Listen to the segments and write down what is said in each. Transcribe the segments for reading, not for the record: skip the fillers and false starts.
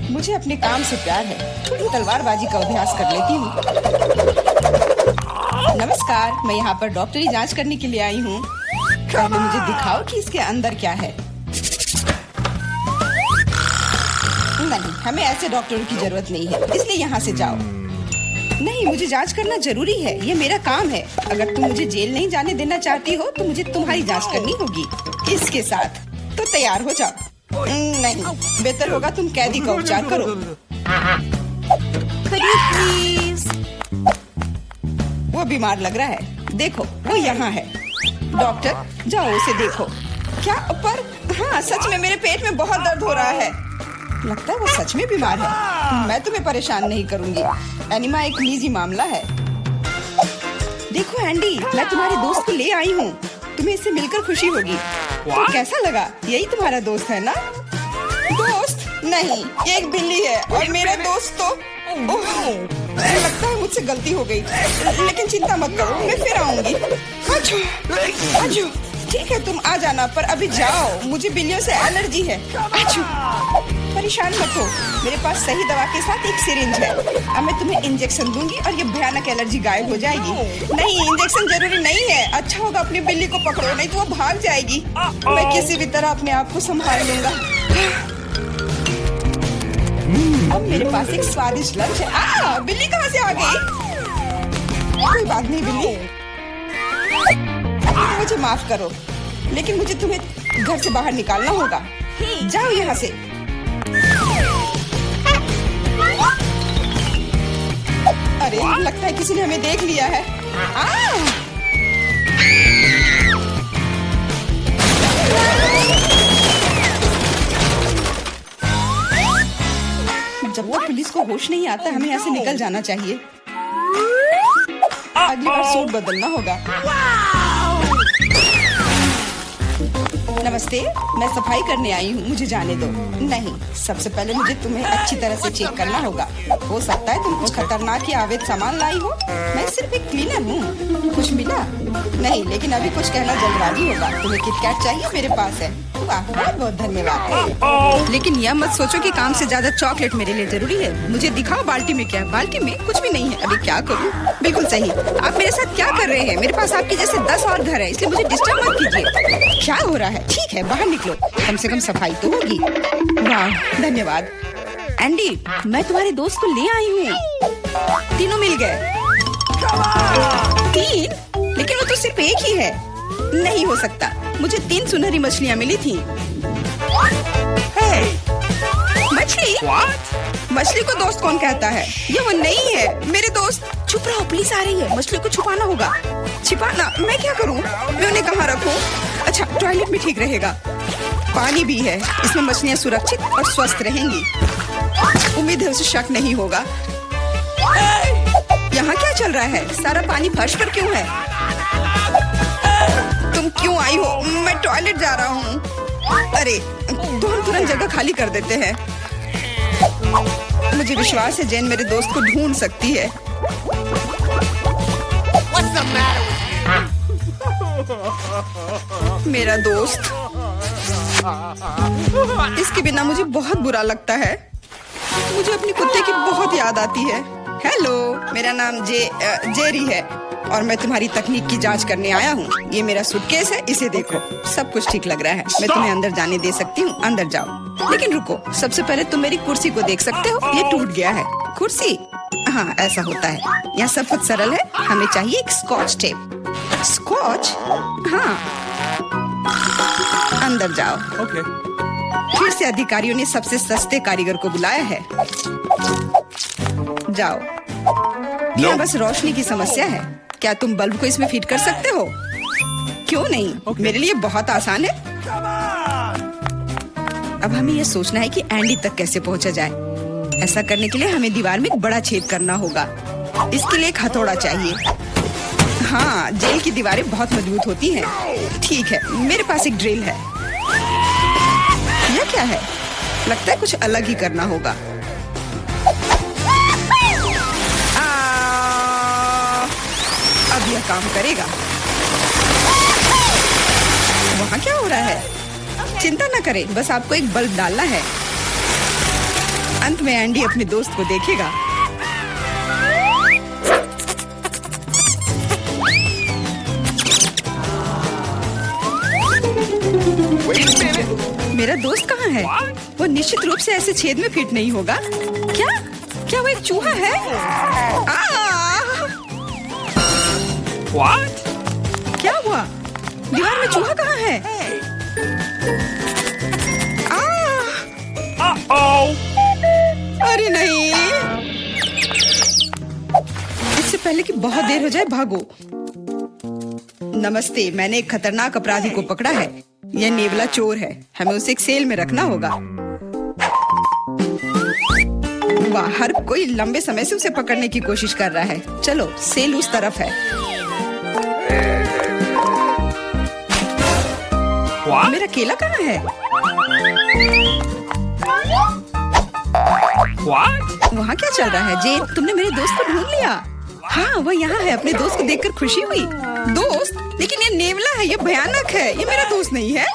मुझे अपने काम से प्यार है, थोड़ी तलवारबाजी का अभ्यास कर लेती हूँ। नमस्कार, मैं यहाँ पर डॉक्टरी जांच करने के लिए आई हूँ। पहले मुझे दिखाओ कि इसके अंदर क्या है। नहीं, हमें ऐसे डॉक्टरों की जरूरत नहीं है, इसलिए यहाँ से जाओ। नहीं, मुझे जांच करना जरूरी है, ये मेरा काम है। अगर तुम मुझे जेल नहीं जाने देना चाहती हो तो मुझे तुम्हारी जांच करनी होगी इसके साथ। तो तैयार हो जाओ। नहीं, बेहतर होगा तुम कैदी का उपचार करो। प्लीज। वो बीमार लग रहा है, देखो वो यहाँ है। डॉक्टर, जाओ उसे देखो। क्या पर हाँ, सच में मेरे पेट में बहुत दर्द हो रहा है। लगता है वो सच में बीमार है। मैं तुम्हें परेशान नहीं करूंगी, एनिमा एक निजी मामला है। देखो एंडी, मैं तुम्हारे दोस्त को ले आई हूँ, तुम्हें इससे मिलकर खुशी होगी। तो कैसा लगा? यही तुम्हारा दोस्त है ना? दोस्त नहीं, ये एक बिल्ली है और मेरा दोस्त तो मुझे लगता है मुझसे गलती हो गई, लेकिन चिंता मत करो, मैं फिर आऊंगी। आजो, आजो। ठीक है, तुम आ जाना, पर अभी जाओ, मुझे बिल्लियों से एलर्जी है। आजो। परेशान मत हो, मेरे पास सही दवा के साथ एक सिरिंज है। अब मैं तुम्हें इंजेक्शन दूंगी और ये भयानक एलर्जी गायब हो जाएगी। नहीं, इंजेक्शन जरूरी नहीं है। अच्छा होगा अपनी बिल्ली को पकड़ो, नहीं तो वो भाग जाएगी। मैं किसी भी तरह अपने आप को संभाल लूंगा। अब मेरे पास एक स्वादिष्ट लंच है। बिल्ली कहाँ से आ गई? कोई बात नहीं बिल्ली, मुझे माफ करो, लेकिन मुझे तुम्हें घर से बाहर निकालना होगा। जाओ यहाँ से। अरे, लगता है किसी ने हमें देख लिया है। जब तक पुलिस को होश नहीं आता, हमें यहाँ से निकल जाना चाहिए। अगली बार सूट बदलना होगा। नमस्ते, मैं सफाई करने आई हूँ, मुझे जाने दो। नहीं, सबसे पहले मुझे तुम्हें अच्छी तरह से चेक करना होगा। हो सकता है तुम कुछ खतरनाक या अवैध सामान लाई हो। मैं सिर्फ एक क्लीनर हूँ। कुछ मिला? नहीं, लेकिन अभी कुछ कहना जल्दबाजी होगा। तुम्हें किटकैट चाहिए? मेरे पास है। वाह, बहुत बहुत धन्यवाद। लेकिन यह मत सोचो कि काम से ज्यादा चॉकलेट मेरे लिए जरूरी है। मुझे दिखाओ बाल्टी में क्या है। बाल्टी में कुछ भी नहीं है। अभी क्या करूँ? बिल्कुल सही। आप मेरे साथ क्या कर रहे हैं? मेरे पास आपके जैसे 10 और घर है, इसलिए मुझे डिस्टर्ब मत कीजिए। क्या हो रहा है? ठीक है, बाहर निकलो, कम से कम सफाई तो होगी। वाह, धन्यवाद। एंडी, मैं तुम्हारे दोस्त को ले आई हूँ। तीनों मिल गए। 3? लेकिन वो तो सिर्फ एक ही है। नहीं हो सकता, मुझे 3 सुनहरी मछलियाँ मिली थी। मछली? मछली को दोस्त कौन कहता है? ये वो नहीं है मेरे दोस्त। चुप रहो, पुलिस आ रही है। मछली को छुपाना होगा। छिपाना? मैं क्या करूँ? मैं उन्हें कहाँ रखूँ? अच्छा, टॉयलेट में ठीक रहेगा। पानी भी है, इसमें मछलियाँ सुरक्षित और स्वस्थ रहेंगी। उम्मीद है उसे शक नहीं होगा। यहाँ क्या चल रहा है? सारा पानी फर्श पर क्यों है? तुम क्यों आई हो? मैं टॉयलेट जा रहा हूँ। अरे, तो हम तुरंत जगह खाली कर देते हैं। मुझे विश्वास है जेन मेरे दोस्त को ढूंढ सकती है। मेरा दोस्त, इसके बिना मुझे बहुत बुरा लगता है। मुझे अपने कुत्ते की बहुत याद आती है। हेलो, मेरा नाम जेरी है और मैं तुम्हारी तकनीक की जांच करने आया हूँ। ये मेरा सूटकेस है, इसे देखो, सब कुछ ठीक लग रहा है। मैं तुम्हें अंदर जाने दे सकती हूँ, अंदर जाओ। लेकिन रुको, सबसे पहले तुम मेरी कुर्सी को देख सकते हो, ये टूट गया है। कुर्सी? हाँ, ऐसा होता है। यहाँ सब कुछ सरल है, हमें चाहिए एक स्कॉच टेप। स्कॉच? हाँ, अंदर जाओ। ओके। फिर से अधिकारियों ने सबसे सस्ते कारीगर को बुलाया है। जाओ। यहाँ बस रोशनी की समस्या है। क्या तुम बल्ब को इसमें फिट कर सकते हो? क्यों नहीं? मेरे लिए बहुत आसान है। अब हमें यह सोचना है कि एंडी तक कैसे पहुंचा जाए। ऐसा करने के लिए हमें दीवार में एक बड़ा छेद करना होगा। इसके लिए एक हथौड़ा चाहिए। हाँ, जेल की दीवारें बहुत मजबूत होती हैं। ठीक है, मेरे पास एक ड्रिल है। यह क्या है? लगता है कुछ अलग ही करना होगा। अब यह काम करेगा। वहाँ क्या हो रहा है? चिंता न करें, बस आपको एक बल्ब डालना है। अंत में एंडी अपने दोस्त को देखेगा। मेरा दोस्त कहाँ है? वो निश्चित रूप से ऐसे छेद में फिट नहीं होगा। क्या? क्या वो एक चूहा है? What? क्या हुआ? दीवार में चूहा कहाँ है? Uh-oh! अरे नहीं! इससे पहले कि बहुत देर हो जाए भागो। नमस्ते, मैंने एक खतरनाक अपराधी को पकड़ा है। यह नेवला चोर है। हमें उसे एक सेल में रखना होगा। वाह, हर कोई लंबे समय से उसे पकड़ने की कोशिश कर रहा है। चलो, सेल उस तरफ है। What? मेरा केला कहाँ है? What? वहाँ क्या चल रहा है? जेन, तुमने मेरे दोस्त को ढूंढ लिया। हाँ, वह यहाँ है। अपने दोस्त को देखकर खुशी हुई। दोस्त? लेकिन ये नेवला है, ये भयानक है। ये मेरा दोस्त नहीं है।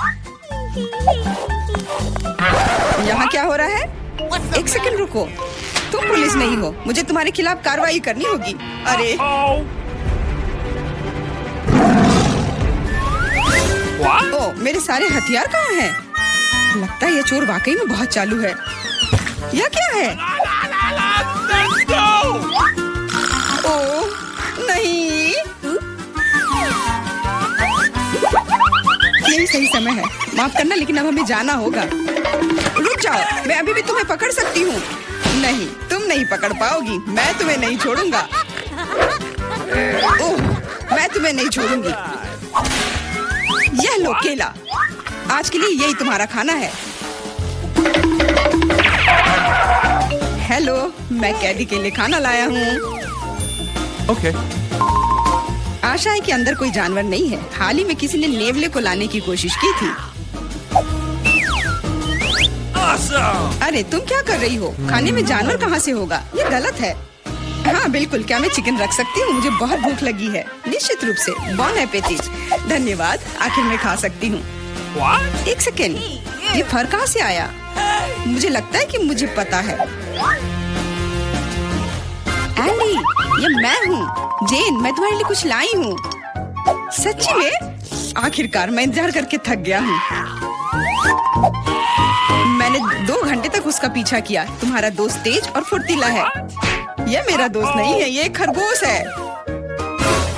यहाँ क्या हो रहा है? एक सेकंड रुको। तुम पुलिस नहीं हो। मुझे तुम्हारे खिलाफ कार्रवाई करनी होगी। अरे Oh! What? ओ, मेरे सारे हथियार कहाँ हैं? लगता है ये चोर वाकई में बहुत चालू है। यह क्या है? Let's go! ओ नहीं, यही सही समय है। माफ करना, लेकिन अब हमें जाना होगा। रुक जाओ, मैं अभी भी तुम्हें पकड़ सकती हूँ। नहीं, तुम नहीं पकड़ पाओगी। मैं तुम्हें नहीं छोड़ूंगा। ओह, मैं तुम्हें नहीं छोड़ूंगी। यह लो केला। आज के लिए यही तुम्हारा खाना है। हेलो, मैं कैडी के लिए खाना लाया हूँ। Okay. आशा है कि अंदर कोई जानवर नहीं है। हाल ही में किसी ने नेवले को लाने की कोशिश की थी। Awesome! अरे तुम क्या कर रही हो? खाने में जानवर कहाँ से होगा? ये गलत है। हाँ बिल्कुल, क्या मैं चिकन रख सकती हूँ? मुझे बहुत भूख लगी है। निश्चित रूप से। बॉन एपेटिट। धन्यवाद, आखिर में खा सकती हूँ। What? एक सेकेंड, ये फर कहाँ से आया? मुझे लगता है कि मुझे पता है। एंडी, ये मैं हूँ। जेन, मैं तुम्हारे लिए कुछ लाई हूँ। सच्ची में? आखिरकार मैं इंतजार करके थक गया हूँ। मैंने 2 घंटे तक उसका पीछा किया। तुम्हारा दोस्त तेज और फुर्तीला है। यह मेरा दोस्त नहीं है, ये एक खरगोश है।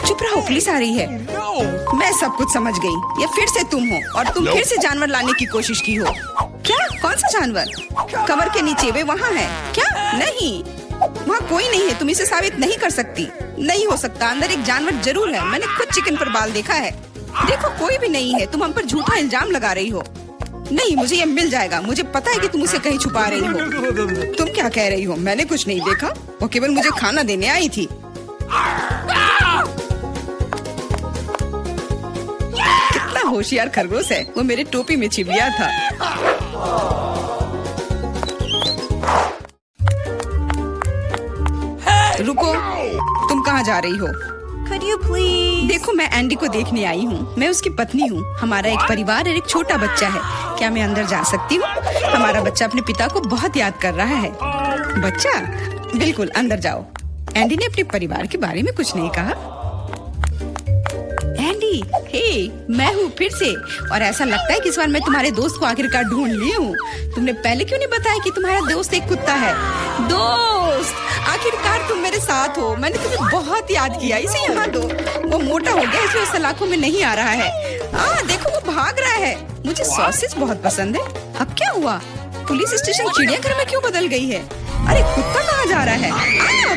चुप रहो, पुलिस आ रही है। No! मैं सब कुछ समझ गई। ये फिर से तुम हो और तुम फिर से जानवर लाने की कोशिश की हो। क्या? कौन सा जानवर? कमर के नीचे, वे वहाँ है। क्या? नहीं, वहाँ कोई नहीं है। तुम इसे साबित नहीं कर सकती। नहीं हो सकता, अंदर एक जानवर जरूर है। मैंने खुद चिकन पर बाल देखा है। देखो, कोई भी नहीं है। तुम हम पर झूठा इल्जाम लगा रही हो। नहीं, मुझे ये मिल जाएगा। मुझे पता है कि तुम उसे कहीं छुपा रही हो। तुम क्या कह रही हो? मैंने कुछ नहीं देखा। वो केवल मुझे खाना देने आई थी। कितना होशियार खरगोश है। वो मेरे टोपी में छिप गया था। रुको, तुम कहाँ जा रही हो? Could you please? देखो, मैं एंडी को देखने आई हूँ। मैं उसकी पत्नी हूँ। हमारा एक परिवार और एक छोटा बच्चा है। क्या मैं अंदर जा सकती हूँ? हमारा बच्चा अपने पिता को बहुत याद कर रहा है। बच्चा? बिल्कुल, अंदर जाओ। एंडी ने अपने परिवार के बारे में कुछ नहीं कहा। एंडी, हे, मैं हूँ फिर से। और ऐसा लगता है कि इस बार मैं तुम्हारे दोस्त को आखिरकार ढूंढ ली हूँ। तुमने पहले क्यों नहीं बताया कि तुम्हारा दोस्त एक कुत्ता है? दोस्त, आखिरकार तुम मेरे साथ हो। मैंने तुम्हें बहुत याद किया। इसे यहाँ दो। वो मोटा हो गया, इसलिए उस सलाखों में नहीं आ रहा है। देखो, वो भाग रहा है। मुझे सॉसेज बहुत पसंद है। अब क्या हुआ? पुलिस स्टेशन चिड़ियाघर में क्यों बदल गई है? अरे कुत्ता कहाँ जा रहा है?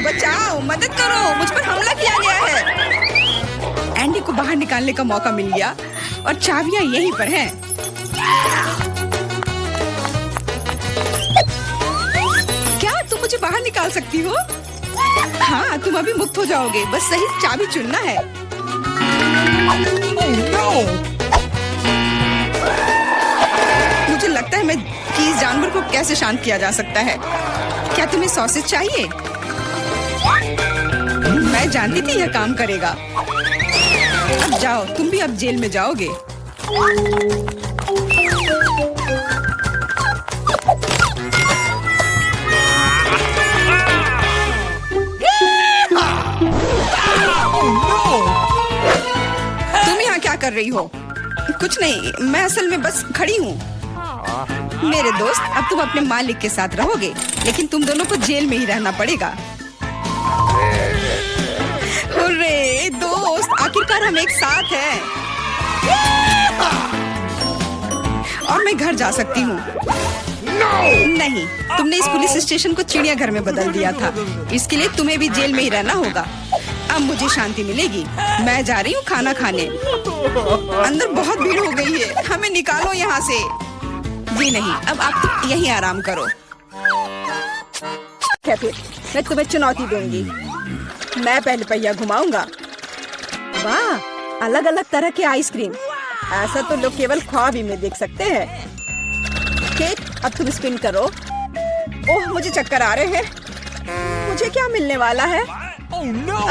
बचाओ, मदद करो, मुझ पर हमला किया गया है। एंडी को बाहर निकालने का मौका मिल गया और चाबियां यहीं पर हैं। क्या तुम मुझे बाहर निकाल सकती हो? हाँ, तुम अभी मुक्त हो जाओगे। बस सही चाबी चुनना है। Oh no! मुझे लगता है मैं कि इस जानवर को कैसे शांत किया जा सकता है। क्या तुम्हें सॉसेज चाहिए? मैं जानती थी यह काम करेगा। अब जाओ, तुम भी अब जेल में जाओगे। रही हो? कुछ नहीं, मैं असल में बस खड़ी हूँ। मेरे दोस्त, अब तुम अपने मालिक के साथ रहोगे, लेकिन तुम दोनों को जेल में ही रहना पड़ेगा। हुर्रे दोस्त, आखिरकार हम एक साथ हैं। और मैं घर जा सकती हूँ। नहीं, तुमने इस पुलिस स्टेशन को चिड़ियाघर में बदल दिया था, इसके लिए तुम्हें भी जेल में ही रहना होगा। अब मुझे शांति मिलेगी। मैं जा रही हूँ खाना खाने। अंदर बहुत भीड़ हो गई है, हमें निकालो यहाँ से। जी नहीं, अब आप तो यहीं आराम करो। क्या फिर मैं तुम्हें चुनौती दूंगी। मैं पहले पहिया घुमाऊंगा। वाह, अलग अलग तरह के आइसक्रीम। ऐसा तो लोग केवल ख्वाब ही में देख सकते हैं। केक, अब तुम स्पिन करो। ओह, मुझे चक्कर आ रहे हैं। मुझे क्या मिलने वाला है?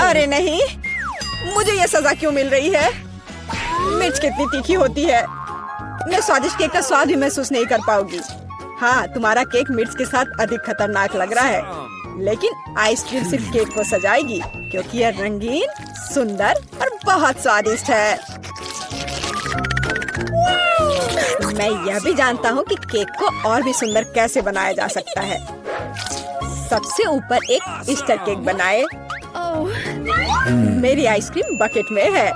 अरे नहीं, मुझे ये सजा क्यों मिल रही है? मिर्च कितनी तीखी होती है। मैं स्वादिष्ट केक का स्वाद भी महसूस नहीं कर पाऊंगी। हाँ, तुम्हारा केक मिर्च के साथ अधिक खतरनाक लग रहा है, लेकिन आइसक्रीम सिर्फ केक को सजाएगी, क्योंकि यह रंगीन, सुंदर और बहुत स्वादिष्ट है। मैं यह भी जानता हूँ कि केक को और भी सुंदर कैसे बनाया जा सकता है। सबसे ऊपर एक ईस्टर केक बनाए। मेरी आइसक्रीम बकेट में है।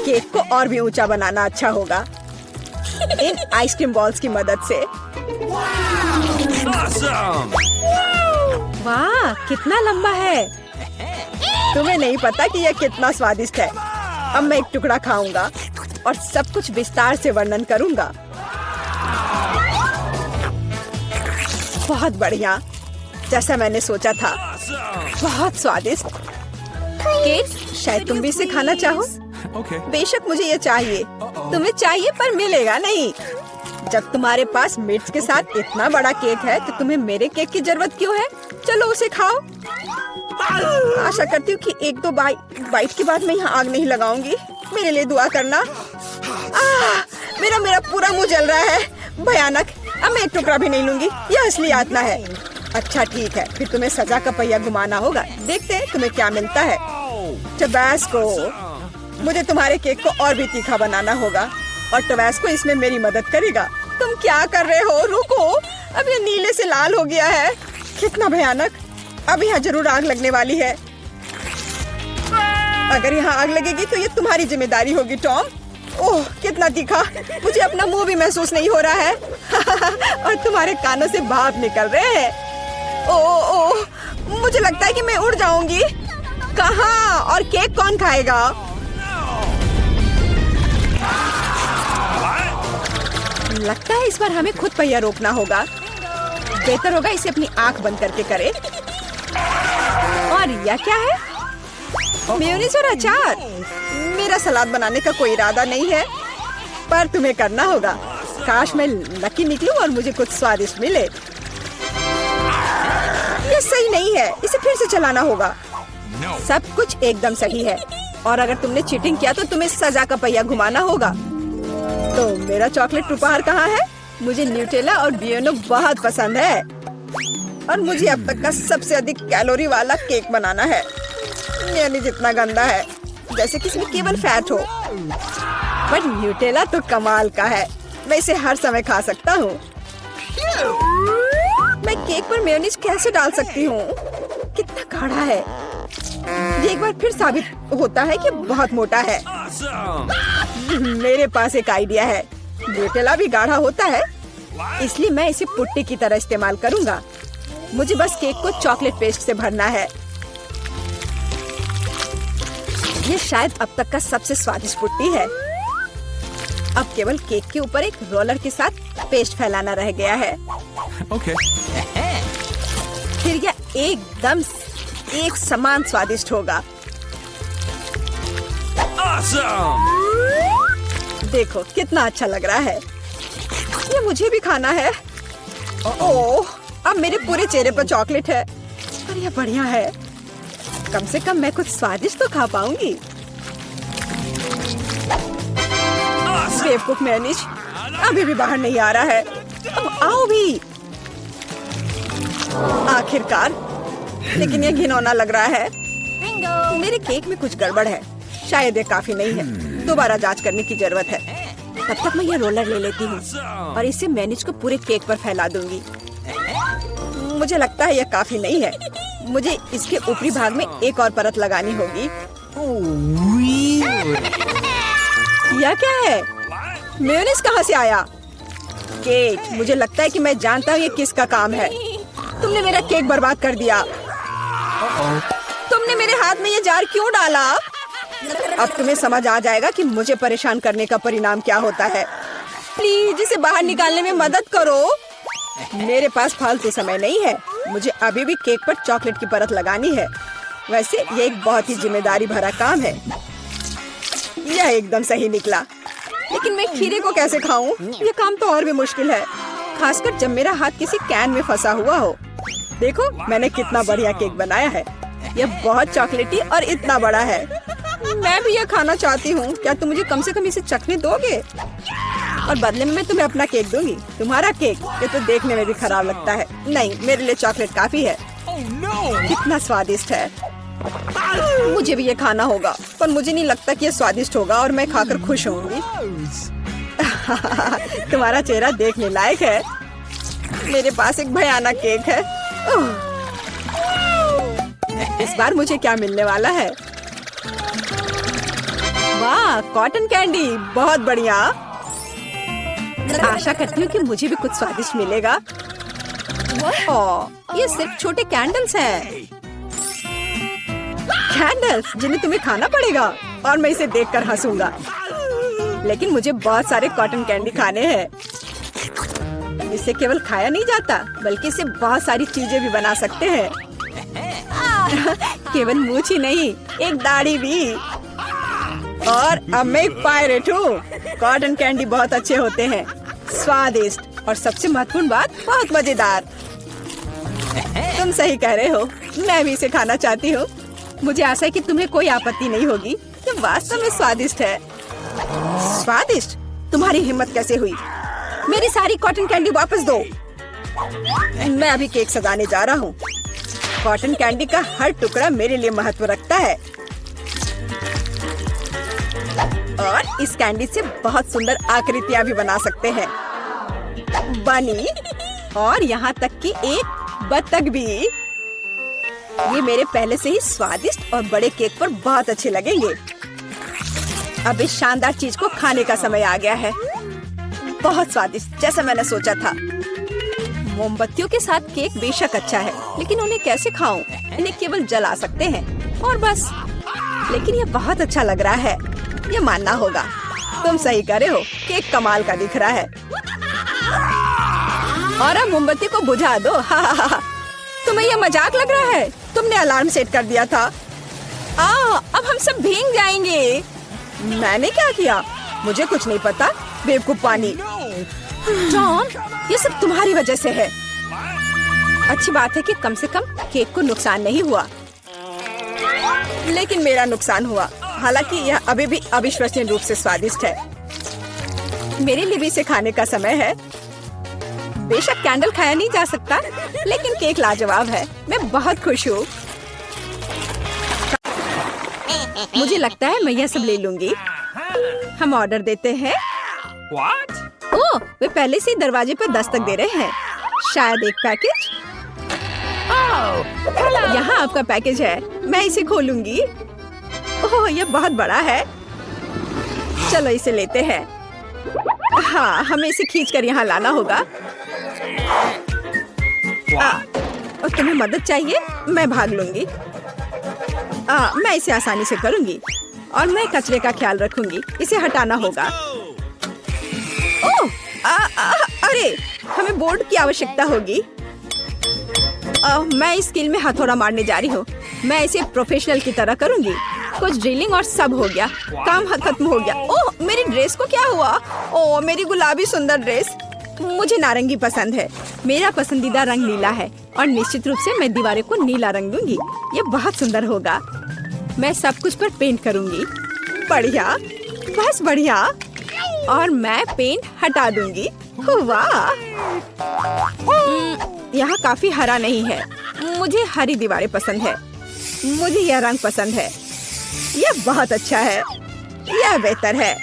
केक को और भी ऊंचा बनाना अच्छा होगा इन आइसक्रीम बॉल्स की मदद से। Awesome! वाह, कितना लंबा है। तुम्हें नहीं पता कि यह कितना स्वादिष्ट है। अब मैं एक टुकड़ा खाऊंगा और सब कुछ विस्तार से वर्णन करूंगा। बहुत बढ़िया, जैसा मैंने सोचा था। बहुत स्वादिष्ट केक। शायद तुम भी इसे खाना चाहो। Okay. बेशक मुझे ये चाहिए। तुम्हें चाहिए पर मिलेगा नहीं। जब तुम्हारे पास मिर्च के साथ इतना बड़ा केक है तो तुम्हें मेरे केक की जरूरत क्यों है? चलो उसे खाओ। आशा करती हूँ कि एक दो बाइट के बाद मैं यहाँ आग नहीं लगाऊंगी। मेरे लिए दुआ करना। मेरा पूरा मुंह जल रहा है। भयानक। अब मैं एक टुकड़ा भी नहीं लूंगी। यह असली यातना है। अच्छा ठीक है, फिर तुम्हें सजा का पहिया घुमाना होगा। देखते हैं तुम्हें क्या मिलता है। टबास्को। मुझे तुम्हारे केक को और भी तीखा बनाना होगा और टबास्को इसमें मेरी मदद करेगा। तुम क्या कर रहे हो? रुको, अब ये नीले से लाल हो गया है। कितना भयानक। अब यहाँ जरूर आग लगने वाली है। अगर यहाँ आग लगेगी तो ये तुम्हारी जिम्मेदारी होगी टॉम। ओह, कितना तीखा। मुझे अपना मुंह भी महसूस नहीं हो रहा है और तुम्हारे कानों से भाप निकल रहे हैं। ओह, मुझे लगता है कि मैं उड़ जाऊंगी। कहाँ? और केक कौन खाएगा? लगता है इस बार हमें खुद पहिया रोकना होगा। बेहतर होगा इसे अपनी आंख बंद करके करे। और यह क्या है? मेयोनीज और अचार। मेरा सलाद बनाने का कोई इरादा नहीं है, पर तुम्हें करना होगा। काश मैं लकी निकलूं और मुझे कुछ स्वादिष्ट मिले। ये सही नहीं है, इसे फिर से चलाना होगा। सब कुछ एकदम सही है, और अगर तुमने चीटिंग किया तो तुम्हें सजा का पहिया घुमाना होगा। तो मेरा चॉकलेट उपहार कहाँ है? मुझे न्यूटेला और बियोनो बहुत पसंद है, और मुझे अब तक का सबसे अधिक कैलोरी वाला केक बनाना है। मेयोनीज इतना गंदा है, जैसे कि इसमें केवल फैट हो। पर न्यूटेला तो कमाल का है, मैं इसे हर समय खा सकता हूँ। मैं केक पर मेयोनीज कैसे डाल सकती हूँ? कितना गाढ़ा है। ये एक बार फिर साबित होता है कि बहुत मोटा है। मेरे पास एक आइडिया है। न्यूटेला भी गाढ़ा होता है, इसलिए मैं इसे पुट्टी की तरह इस्तेमाल करूँगा। मुझे बस केक को चॉकलेट पेस्ट से भरना है। ये शायद अब तक का सबसे स्वादिष्ट पुट्टी है। अब केवल केक के ऊपर एक रोलर के साथ पेस्ट फैलाना रह गया है। Okay. फिर यह एकदम एक समान स्वादिष्ट होगा। Awesome! देखो कितना अच्छा लग रहा है। ये मुझे भी खाना है। ओह, अब मेरे पूरे चेहरे पर चॉकलेट है, पर यह बढ़िया है। कम से कम मैं कुछ स्वादिष्ट तो खा पाऊंगी। बेवकूफ मेयोनीज अभी भी बाहर नहीं आ रहा है। अब आओ भी। आखिरकार, लेकिन ये घिनौना लग रहा है। Bingo. मेरे केक में कुछ गड़बड़ है। शायद ये काफी नहीं है, दोबारा जांच करने की जरूरत है। तब तक मैं ये रोलर ले लेती हूँ और इसे मेयोनीज को पूरे केक पर फैला दूंगी। मुझे लगता है यह काफी नहीं है, मुझे इसके ऊपरी भाग में एक और परत लगानी होगी। यह क्या है? मेयोनीज कहाँ से आया? केक, मुझे लगता है कि मैं जानता हूँ ये किसका काम है। तुमने मेरा केक बर्बाद कर दिया। तुमने मेरे हाथ में ये जार क्यों डाला? अब तुम्हें समझ आ जाएगा कि मुझे परेशान करने का परिणाम क्या होता है। प्लीज इसे बाहर निकालने में मदद करो। मेरे पास फालतू समय नहीं है, मुझे अभी भी केक पर चॉकलेट की परत लगानी है। वैसे ये एक बहुत ही जिम्मेदारी भरा काम है। यह एकदम सही निकला, लेकिन मैं खीरे को कैसे खाऊं? ये काम तो और भी मुश्किल है, खासकर जब मेरा हाथ किसी कैन में फंसा हुआ हो। देखो मैंने कितना बढ़िया केक बनाया है। यह बहुत चॉकलेटी और इतना बड़ा है। मैं भी यह खाना चाहती हूँ। क्या तुम मुझे कम से कम इसे चखने दोगे? और बदले में मैं तुम्हें अपना केक दूंगी। तुम्हारा केक ये तो देखने में भी खराब लगता है। नहीं, मेरे लिए चॉकलेट काफी है। कितना स्वादिष्ट है। मुझे भी ये खाना होगा, पर मुझे नहीं लगता कि ये स्वादिष्ट होगा और मैं खाकर खुश होंगी। तुम्हारा चेहरा देखने लायक है। मेरे पास एक भयानक केक है। इस बार मुझे क्या मिलने वाला है? वाह, कॉटन कैंडी, बहुत बढ़िया। आशा करती हूँ कि मुझे भी कुछ स्वादिष्ट मिलेगा। ओह, ये सिर्फ छोटे कैंडल्स हैं। कैंडल्स जिन्हें तुम्हें खाना पड़ेगा और मैं इसे देखकर हंसूंगा। लेकिन मुझे बहुत सारे कॉटन कैंडी खाने हैं। इसे केवल खाया नहीं जाता, बल्कि इसे बहुत सारी चीजें भी बना सकते हैं। केवल मूंछ ही नहीं, एक दाढ़ी भी। और अब मैं एक पायरेट हूँ। कॉटन कैंडी बहुत अच्छे होते हैं, स्वादिष्ट और सबसे महत्वपूर्ण बात, बहुत मजेदार। तुम सही कह रहे हो, मैं भी इसे खाना चाहती हूँ। मुझे आशा है कि तुम्हें कोई आपत्ति नहीं होगी। ये वास्तव में स्वादिष्ट है। स्वादिष्ट? तुम्हारी हिम्मत कैसे हुई? मेरी सारी कॉटन कैंडी वापस दो। मैं अभी केक सजाने जा रहा हूँ। कॉटन कैंडी का हर टुकड़ा मेरे लिए महत्व रखता है। और इस कैंडी से बहुत सुंदर आकृतियाँ भी बना सकते हैं। बनी, और यहाँ तक कि एक बत्तख भी। ये मेरे पहले से ही स्वादिष्ट और बड़े केक पर बहुत अच्छे लगेंगे। अब इस शानदार चीज को खाने का समय आ गया है। बहुत स्वादिष्ट, जैसा मैंने सोचा था। मोमबत्तियों के साथ केक बेशक अच्छा है, लेकिन उन्हें कैसे खाऊं? इन्हें केवल जला सकते हैं और बस। लेकिन ये बहुत अच्छा लग रहा है, ये मानना होगा। तुम सही कह रहे हो, केक कमाल का दिख रहा है। और अब मोमबत्ती को बुझा दो। तुम्हें यह मजाक लग रहा है? तुमने अलार्म सेट कर दिया था। अब हम सब भीग जाएंगे। मैंने क्या किया? मुझे कुछ नहीं पता, बेवकूफ पानी। जॉन, ये सब तुम्हारी वजह से है। अच्छी बात है कि कम से कम केक को नुकसान नहीं हुआ, लेकिन मेरा नुकसान हुआ। हालांकि यह अभी भी अविश्वसनीय रूप से स्वादिष्ट है। मेरे लिए भी इसे खाने का समय है। बेशक कैंडल खाया नहीं जा सकता, लेकिन केक लाजवाब है। मैं बहुत खुश हूँ। मुझे लगता है मैं यह सब ले लूंगी। हम ऑर्डर देते हैं। What? ओह, वे पहले से ही दरवाजे पर दस्तक दे रहे हैं। शायद एक पैकेज। यहाँ आपका पैकेज है, मैं इसे खोलूंगी। ओह, यह बहुत बड़ा है। चलो इसे लेते हैं। हाँ, हमें इसे खींचकर यहाँ लाना होगा। और तुम्हें मदद चाहिए? मैं भाग लूंगी। मैं इसे आसानी से करूंगी और मैं कचरे का ख्याल रखूंगी। इसे हटाना होगा। ओह, अरे, हमें बोर्ड की आवश्यकता होगी। मैं इस स्किल में हथौड़ा मारने जा रही हूँ। मैं इसे प्रोफेशनल की तरह करूंगी। कुछ ड्रिलिंग और सब हो गया, काम खत्म हो गया। ओह, मेरी ड्रेस को क्या हुआ? ओह, मेरी गुलाबी सुंदर ड्रेस। मुझे नारंगी पसंद है। मेरा पसंदीदा रंग नीला है और निश्चित रूप से मैं दीवारों को नीला रंग दूंगी। ये बहुत सुंदर होगा। मैं सब कुछ पर पेंट करूंगी। बढ़िया, बस बढ़िया। और मैं पेंट हटा दूंगी। वाह, यहाँ काफी हरा नहीं है। मुझे हरी दीवारें पसंद है। मुझे यह रंग पसंद है। यह बहुत अच्छा है। यह बेहतर है।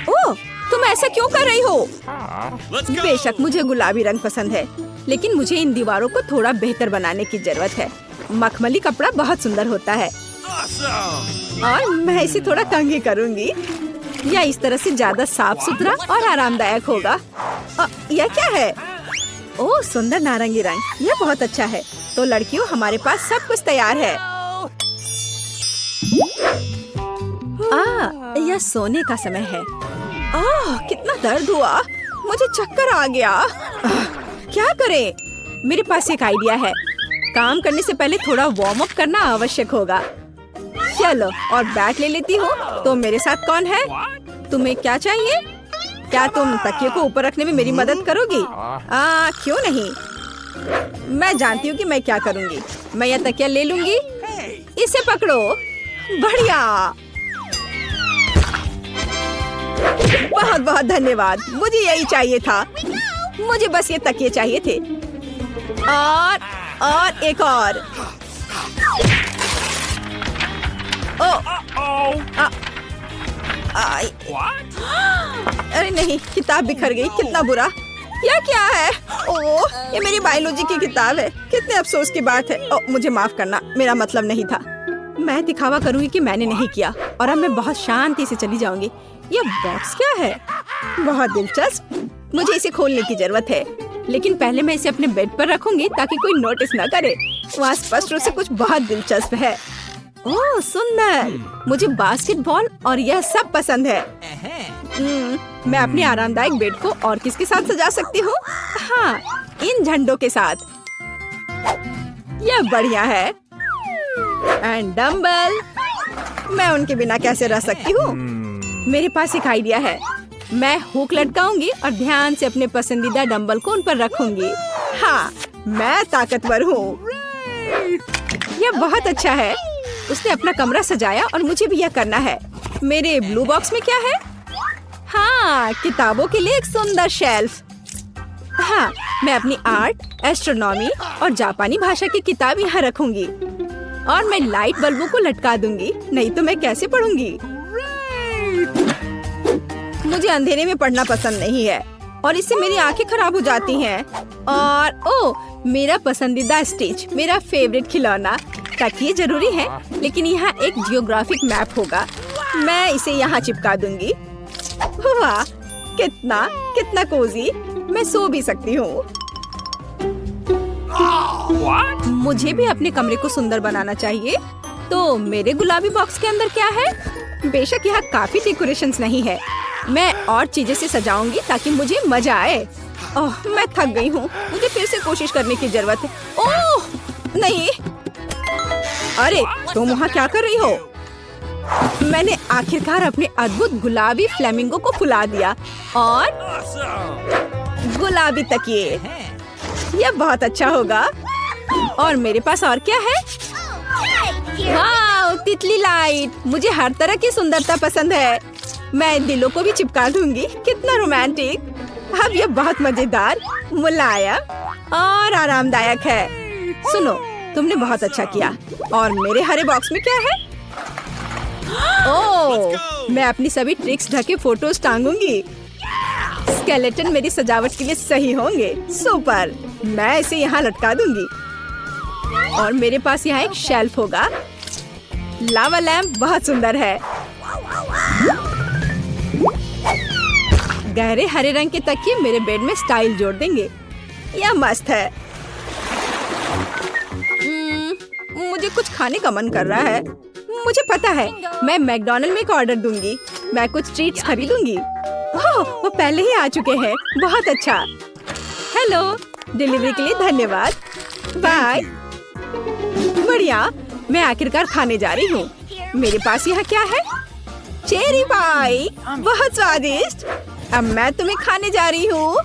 ओह, तुम ऐसा क्यों कर रही हो? बेशक मुझे गुलाबी रंग पसंद है, लेकिन मुझे इन दीवारों को थोड़ा बेहतर बनाने की जरूरत है। मखमली कपड़ा बहुत सुंदर होता है और मैं इसे थोड़ा कंघी करूंगी। यह इस तरह से ज्यादा साफ सुथरा और आरामदायक होगा। यह क्या है? ओह, सुंदर नारंगी रंग। यह बहुत अच्छा है। तो लड़कियों, हमारे पास सब कुछ तैयार है। यह सोने का समय है। कितना दर्द हुआ। मुझे चक्कर आ गया। क्या करें? मेरे पास एक आइडिया है। काम करने से पहले थोड़ा वार्म अप करना आवश्यक होगा। चलो, और बैट ले लेती हूँ। तो मेरे साथ कौन है? तुम्हें क्या चाहिए? क्या तुम तकिए को ऊपर रखने में मेरी मदद करोगी? क्यों नहीं? मैं जानती हूँ कि मैं क्या करूँगी। मैं यह तकिया ले लूंगी। इसे पकड़ो। बढ़िया। बहुत बहुत धन्यवाद। मुझे यही चाहिए था। मुझे बस ये तकिए चाहिए थे। और एक और। अरे नहीं, किताब बिखर गई। कितना बुरा। यह क्या है? ओह, ये मेरी बायोलॉजी की किताब है। कितने अफसोस की बात है। मुझे माफ करना, मेरा मतलब नहीं था। मैं दिखावा करूंगी कि मैंने नहीं किया और अब मैं बहुत शांति से चली जाऊंगी। यह बॉक्स क्या है? बहुत दिलचस्प। मुझे इसे खोलने की जरूरत है, लेकिन पहले मैं इसे अपने बेड पर रखूंगी ताकि कोई नोटिस न करे। वहाँ स्पष्ट रूप से कुछ बहुत दिलचस्प है। ओह, सुंदर। मुझे बास्केटबॉल और यह सब पसंद है। मैं अपने आरामदायक बेड को और किसके साथ सजा सकती हूँ? हाँ, इन झंडों के साथ। यह बढ़िया है। And dumbbell. मैं उनके बिना कैसे रह सकती हूँ? मेरे पास एक आइडिया है। मैं हुक लटकाऊंगी और ध्यान से अपने पसंदीदा डंबल को उन पर रखूंगी। हाँ, मैं ताकतवर हूँ। यह बहुत अच्छा है। उसने अपना कमरा सजाया और मुझे भी यह करना है। मेरे ब्लू बॉक्स में क्या है? हाँ, किताबों के लिए एक सुंदर शेल्फ। हाँ, मैं अपनी आर्ट, एस्ट्रोनॉमी और जापानी भाषा की किताब यहाँ रखूंगी। और मैं लाइट बल्बों को लटका दूंगी, नहीं तो मैं कैसे पढ़ूंगी? मुझे अंधेरे में पढ़ना पसंद नहीं है और इससे मेरी आंखें खराब हो जाती हैं। और मेरा पसंदीदा स्टिच, मेरा फेवरेट खिलौना। तकिए जरूरी है, लेकिन यहाँ एक जियोग्राफिक मैप होगा। मैं इसे यहाँ चिपका दूंगी। वाह, कितना कितना कोजी। मैं सो भी सकती हूँ। मुझे भी अपने कमरे को सुंदर बनाना चाहिए। तो मेरे गुलाबी बॉक्स के अंदर क्या है? बेशक यहाँ काफी डेकोरेशंस नहीं है। मैं और चीजें से सजाऊंगी ताकि मुझे मजा आए। मैं थक गई हूँ। मुझे फिर से कोशिश करने की जरूरत है। ओह नहीं। अरे, तुम वहाँ क्या कर रही हो? मैंने आखिरकार अपने अद्भुत गुलाबी फ्लेमिंगो को फुला दिया और गुलाबी तकिए। यह बहुत अच्छा होगा। और मेरे पास और क्या है? वाह, तितली लाइट। मुझे हर तरह की सुंदरता पसंद है। मैं दिलों को भी चिपका दूंगी। कितना रोमांटिक। अब यह बहुत मजेदार, मुलायम और आरामदायक है। सुनो, तुमने बहुत अच्छा किया। और मेरे हरे बॉक्स में क्या है? ओह, मैं अपनी सभी ट्रिक्स ढके फोटोज टांगूंगी। स्केलेटन मेरी सजावट के लिए सही होंगे। सुपर। मैं इसे यहाँ लटका दूंगी। और मेरे पास यहाँ एक शेल्फ होगा। लावा लैंप बहुत सुंदर है। गहरे हरे रंग के तकिए मेरे बेड में स्टाइल जोड़ देंगे। यह मस्त है। मुझे कुछ खाने का मन कर रहा है। मुझे पता है, मैं मैकडॉनल्ड में एक ऑर्डर दूंगी। मैं कुछ ट्रीट्स खरीदूंगी। वो पहले ही आ चुके हैं। बहुत अच्छा। हेलो, डिलीवरी के लिए धन्यवाद। बाय। बढ़िया। मैं आखिरकार खाने जा रही हूँ। मेरे पास यहाँ क्या है? चेरी पाई। बहुत स्वादिष्ट। अब मैं तुम्हें खाने जा रही हूँ।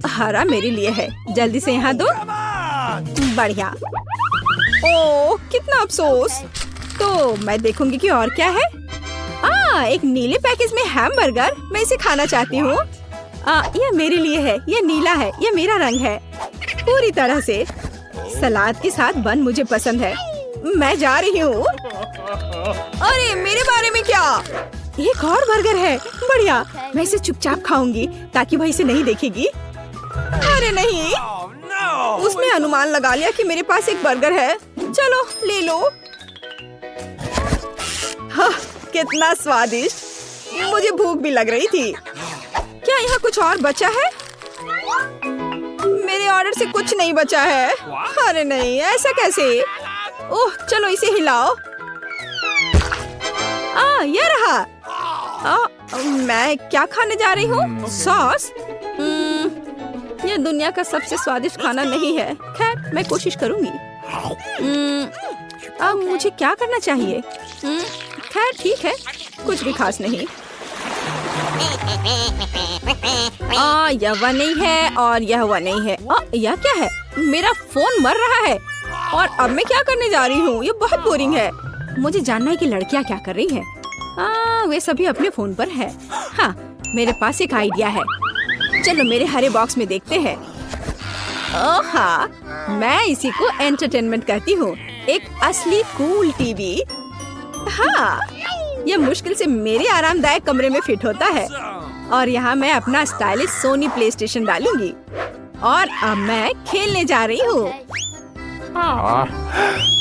हरा मेरे लिए है। जल्दी से यहाँ दो। बढ़िया। ओह, कितना अफसोस। तो मैं देखूंगी कि और क्या है। एक नीले पैकेज में हैमबर्गर। मैं इसे खाना चाहती हूँ। यह मेरे लिए है। यह नीला है। यह मेरा रंग है पूरी तरह से। सलाद के साथ बन मुझे पसंद है। मैं जा रही हूँ। अरे मेरे बारे में क्या? एक और बर्गर है, बढ़िया। मैं इसे चुपचाप खाऊंगी ताकि वह इसे नहीं देखेगी। अरे नहीं, उसने अनुमान लगा लिया कि मेरे पास एक बर्गर है। चलो ले लो। हाँ, कितना स्वादिष्ट। मुझे भूख भी लग रही थी। क्या यहाँ कुछ और बचा है? मेरे ऑर्डर से कुछ नहीं बचा है। अरे नहीं, ऐसा कैसे? ओह, चलो इसे हिलाओ। ये रहा। मैं क्या खाने जा रही हूँ? सॉस? यह दुनिया का सबसे स्वादिष्ट खाना नहीं है। खैर, मैं कोशिश करूंगी। अब मुझे क्या करना चाहिए? खैर ठीक है, कुछ भी खास नहीं। यह वह नहीं है और यह वह नहीं है। यह क्या है? मेरा फोन मर रहा है और अब मैं क्या करने जा रही हूँ? ये बहुत बोरिंग है। मुझे जानना है कि लड़कियाँ क्या कर रही हैं। वे सभी अपने फोन पर है। हाँ, मेरे पास एक आइडिया है। चलो मेरे हरे बॉक्स में देखते हैं। हाँ, मैं इसी को एंटरटेनमेंट कहती हूँ। एक असली कूल टीवी। हाँ, यह मुश्किल से मेरे आरामदायक कमरे में फिट होता है। और यहाँ मैं अपना स्टाइलिश सोनी प्ले स्टेशन डालूंगी और अब मैं खेलने जा रही हूँ।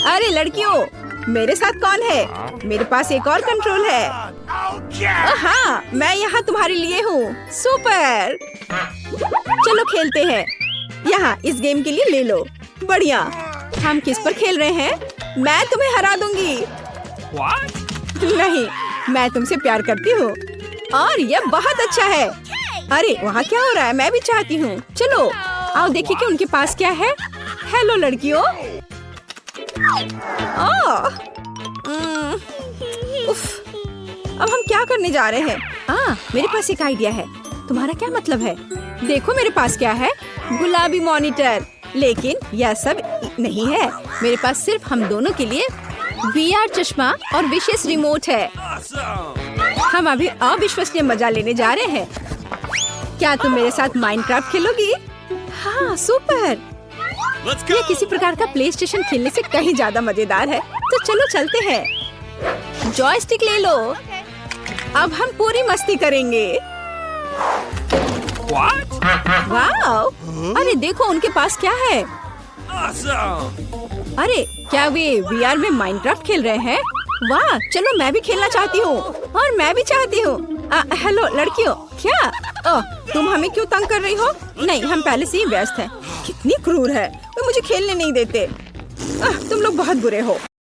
अरे लड़कियों, मेरे साथ कौन है? मेरे पास एक और कंट्रोल है। हाँ, मैं यहाँ तुम्हारे लिए हूँ। सुपर, चलो खेलते हैं। यहाँ इस गेम के लिए ले लो। बढ़िया। हम किस पर खेल रहे हैं? मैं तुम्हें हरा दूंगी। नहीं, मैं तुमसे प्यार करती हूँ और यह बहुत अच्छा है। अरे वहाँ क्या हो रहा है? मैं भी चाहती हूँ। चलो आओ देखिए कि उनके पास क्या है। हेलो लड़कियों। उफ, अब हम क्या करने जा रहे हैं? मेरे पास एक आइडिया है। तुम्हारा क्या मतलब है? देखो मेरे पास क्या है। गुलाबी मॉनिटर। लेकिन यह सब नहीं है। मेरे पास सिर्फ हम दोनों के लिए VR चश्मा और विशेष रिमोट है। हम अभी अविश्वसनीय मजा लेने जा रहे हैं। क्या तुम मेरे साथ माइनक्राफ्ट खेलोगी? हाँ, सुपर। ये किसी प्रकार का प्ले स्टेशन खेलने से कहीं ज्यादा मजेदार है। तो चलो चलते हैं। जॉयस्टिक ले लो। अब हम पूरी मस्ती करेंगे। वाओ! अरे देखो उनके पास क्या है। अरे क्या वे VR में माइनक्राफ्ट खेल रहे हैं? वाह, चलो मैं भी खेलना चाहती हूँ। और मैं भी चाहती हूँ। हेलो लड़कियों, क्या तुम हमें क्यों तंग कर रही हो? नहीं, हम पहले से ही व्यस्त हैं। कितनी क्रूर है, वो मुझे खेलने नहीं देते। तुम लोग बहुत बुरे हो।